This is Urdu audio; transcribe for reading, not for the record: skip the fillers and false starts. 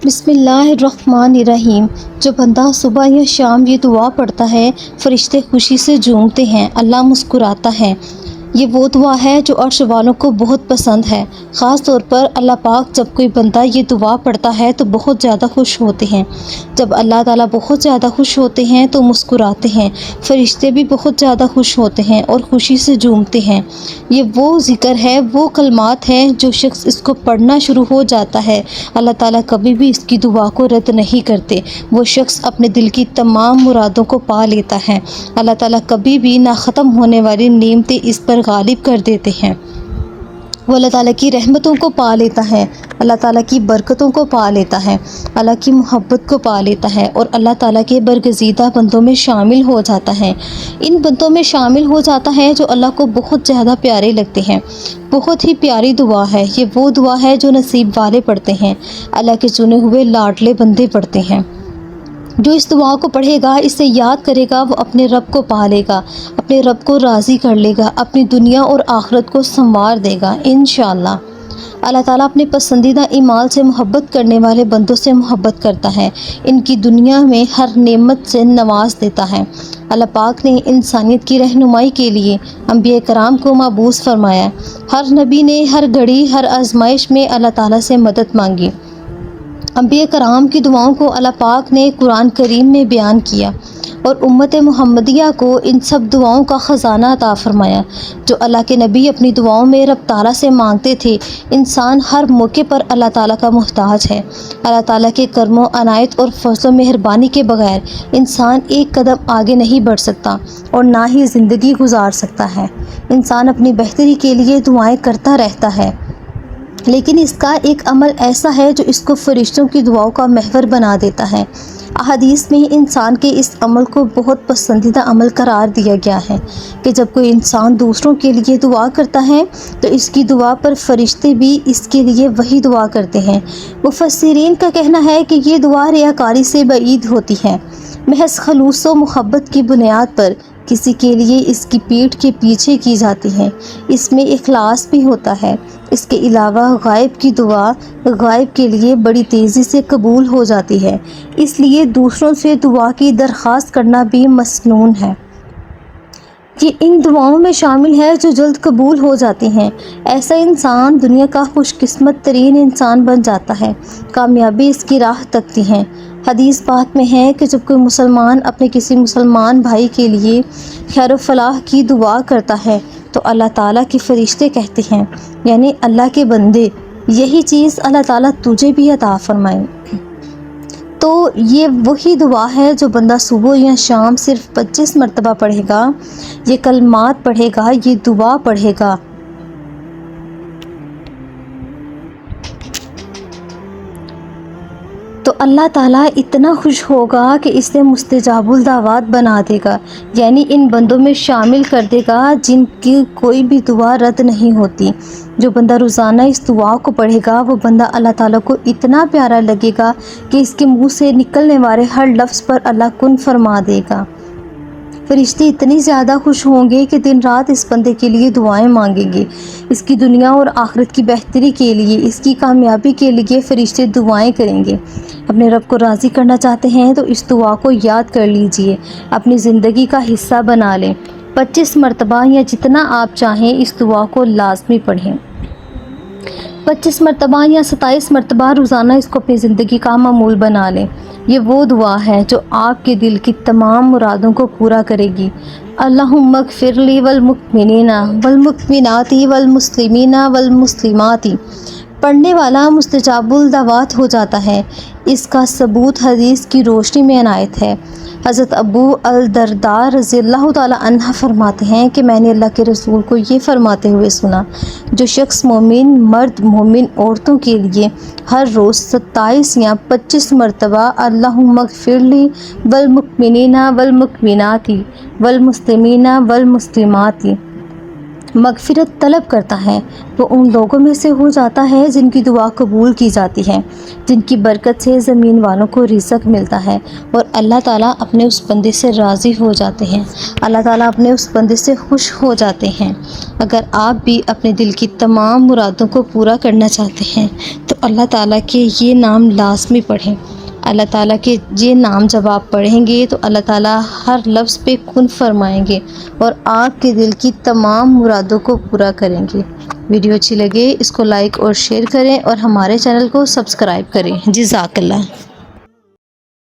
بسم اللہ الرحمن الرحیم۔ جو بندہ صبح یا شام یہ دعا پڑھتا ہے، فرشتے خوشی سے جھومتے ہیں، اللہ مسکراتا ہے۔ یہ وہ دعا ہے جو عرش والوں کو بہت پسند ہے۔ خاص طور پر اللہ پاک جب کوئی بندہ یہ دعا پڑھتا ہے تو بہت زیادہ خوش ہوتے ہیں۔ جب اللہ تعالیٰ بہت زیادہ خوش ہوتے ہیں تو مسکراتے ہیں، فرشتے بھی بہت زیادہ خوش ہوتے ہیں اور خوشی سے جھومتے ہیں۔ یہ وہ ذکر ہے، وہ کلمات ہیں جو شخص اس کو پڑھنا شروع ہو جاتا ہے، اللہ تعالیٰ کبھی بھی اس کی دعا کو رد نہیں کرتے۔ وہ شخص اپنے دل کی تمام مرادوں کو پا لیتا ہے۔ اللہ تعالیٰ کبھی بھی نہ ختم ہونے والی نعمتیں اس پر غالب کر دیتے ہیں۔ وہ اللہ تعالیٰ کی رحمتوں کو پا لیتا ہے، اللہ تعالیٰ کی برکتوں کو پا لیتا ہے، اللہ کی محبت کو پا لیتا ہے اور اللہ تعالیٰ کے برگزیدہ بندوں میں شامل ہو جاتا ہے۔ ان بندوں میں شامل ہو جاتا ہے جو اللہ کو بہت زیادہ پیارے لگتے ہیں۔ بہت ہی پیاری دعا ہے یہ، وہ دعا ہے جو نصیب والے پڑھتے ہیں، اللہ کے چنے ہوئے لاڈلے بندے پڑھتے ہیں۔ جو اس دعا کو پڑھے گا، اسے یاد کرے گا، وہ اپنے رب کو پا لے گا، اپنے رب کو راضی کر لے گا، اپنی دنیا اور آخرت کو سنوار دے گا انشاءاللہ۔ اللہ تعالیٰ اپنے پسندیدہ اعمال سے محبت کرنے والے بندوں سے محبت کرتا ہے، ان کی دنیا میں ہر نعمت سے نواز دیتا ہے۔ اللہ پاک نے انسانیت کی رہنمائی کے لیے انبیاء کرام کو مبعوث فرمایا۔ ہر نبی نے ہر گھڑی، ہر آزمائش میں اللہ تعالیٰ سے مدد مانگی۔ انبیاء کرام کی دعاؤں کو اللہ پاک نے قرآن کریم میں بیان کیا اور امت محمدیہ کو ان سب دعاؤں کا خزانہ عطا فرمایا جو اللہ کے نبی اپنی دعاؤں میں رب تعالیٰ سے مانگتے تھے۔ انسان ہر موقع پر اللہ تعالیٰ کا محتاج ہے۔ اللہ تعالیٰ کے کرم و عنایت اور فضل و مہربانی کے بغیر انسان ایک قدم آگے نہیں بڑھ سکتا اور نہ ہی زندگی گزار سکتا ہے۔ انسان اپنی بہتری کے لیے دعائیں کرتا رہتا ہے، لیکن اس کا ایک عمل ایسا ہے جو اس کو فرشتوں کی دعاؤں کا محور بنا دیتا ہے۔ احادیث میں انسان کے اس عمل کو بہت پسندیدہ عمل قرار دیا گیا ہے کہ جب کوئی انسان دوسروں کے لیے دعا کرتا ہے تو اس کی دعا پر فرشتے بھی اس کے لیے وہی دعا کرتے ہیں۔ مفسرین کا کہنا ہے کہ یہ دعا ریاکاری سے بعید ہوتی ہے، محض خلوص و محبت کی بنیاد پر کسی کے لیے اس کی پیٹھ کے پیچھے کی جاتی ہے۔ اس میں اخلاص بھی ہوتا ہے۔ اس کے علاوہ غائب کی دعا غائب کے لیے بڑی تیزی سے قبول ہو جاتی ہے، اس لیے دوسروں سے دعا کی درخواست کرنا بھی مسنون ہے۔ یہ ان دعاؤں میں شامل ہے جو جلد قبول ہو جاتی ہیں۔ ایسا انسان دنیا کا خوش قسمت ترین انسان بن جاتا ہے، کامیابی اس کی راہ تکتی ہے۔ حدیث پاک میں ہے کہ جب کوئی مسلمان اپنے کسی مسلمان بھائی کے لیے خیر و فلاح کی دعا کرتا ہے تو اللہ تعالیٰ کے فرشتے کہتے ہیں، یعنی اللہ کے بندے، یہی چیز اللہ تعالیٰ تجھے بھی عطا فرمائے۔ تو یہ وہی دعا ہے جو بندہ صبح یا شام صرف 25 مرتبہ پڑھے گا، یہ کلمات پڑھے گا، یہ دعا پڑھے گا، تو اللہ تعالیٰ اتنا خوش ہوگا کہ اسے مستجاب الدعوات بنا دے گا، یعنی ان بندوں میں شامل کر دے گا جن کی کوئی بھی دعا رد نہیں ہوتی۔ جو بندہ روزانہ اس دعا کو پڑھے گا وہ بندہ اللہ تعالیٰ کو اتنا پیارا لگے گا کہ اس کے منہ سے نکلنے والے ہر لفظ پر اللہ کن فرما دے گا۔ فرشتے اتنی زیادہ خوش ہوں گے کہ دن رات اس بندے کے لیے دعائیں مانگیں گے۔ اس کی دنیا اور آخرت کی بہتری کے لیے، اس کی کامیابی کے لیے فرشتے دعائیں کریں گے۔ اپنے رب کو راضی کرنا چاہتے ہیں تو اس دعا کو یاد کر لیجئے، اپنی زندگی کا حصہ بنا لیں۔ 25 مرتبہ یا جتنا آپ چاہیں اس دعا کو لازمی پڑھیں۔ 25 مرتبہ یا 27 مرتبہ روزانہ اس کو اپنی زندگی کا معمول بنا لیں۔ یہ وہ دعا ہے جو آپ کے دل کی تمام مرادوں کو پورا کرے گی۔ اللہم اغفر لی والمؤمنین والمؤمنات والمسلمین والمسلمات۔ پڑھنے والا مستجاب الدعوات ہو جاتا ہے۔ اس کا ثبوت حدیث کی روشنی میں عنایت ہے۔ حضرت ابو الدرداء رضی اللہ تعالیٰ عنہ فرماتے ہیں کہ میں نے اللہ کے رسول کو یہ فرماتے ہوئے سنا، جو شخص مومن مرد مومن عورتوں کے لیے ہر روز 27 یا 25 مرتبہ اللہم اغفر لی والمؤمنین والمؤمنات والمسلمین والمسلمات مغفرت طلب کرتا ہے، وہ ان لوگوں میں سے ہو جاتا ہے جن کی دعا قبول کی جاتی ہے، جن کی برکت سے زمین والوں کو رزق ملتا ہے اور اللہ تعالیٰ اپنے اس بندے سے راضی ہو جاتے ہیں، اللہ تعالیٰ اپنے اس بندے سے خوش ہو جاتے ہیں۔ اگر آپ بھی اپنے دل کی تمام مرادوں کو پورا کرنا چاہتے ہیں تو اللہ تعالیٰ کے یہ نام لازمی پڑھیں۔ اللہ تعالیٰ کے یہ نام جب آپ پڑھیں گے تو اللہ تعالیٰ ہر لفظ پہ کن فرمائیں گے اور آپ کے دل کی تمام مرادوں کو پورا کریں گے۔ ویڈیو اچھی لگے اس کو لائک اور شیئر کریں اور ہمارے چینل کو سبسکرائب کریں۔ جزاک اللہ۔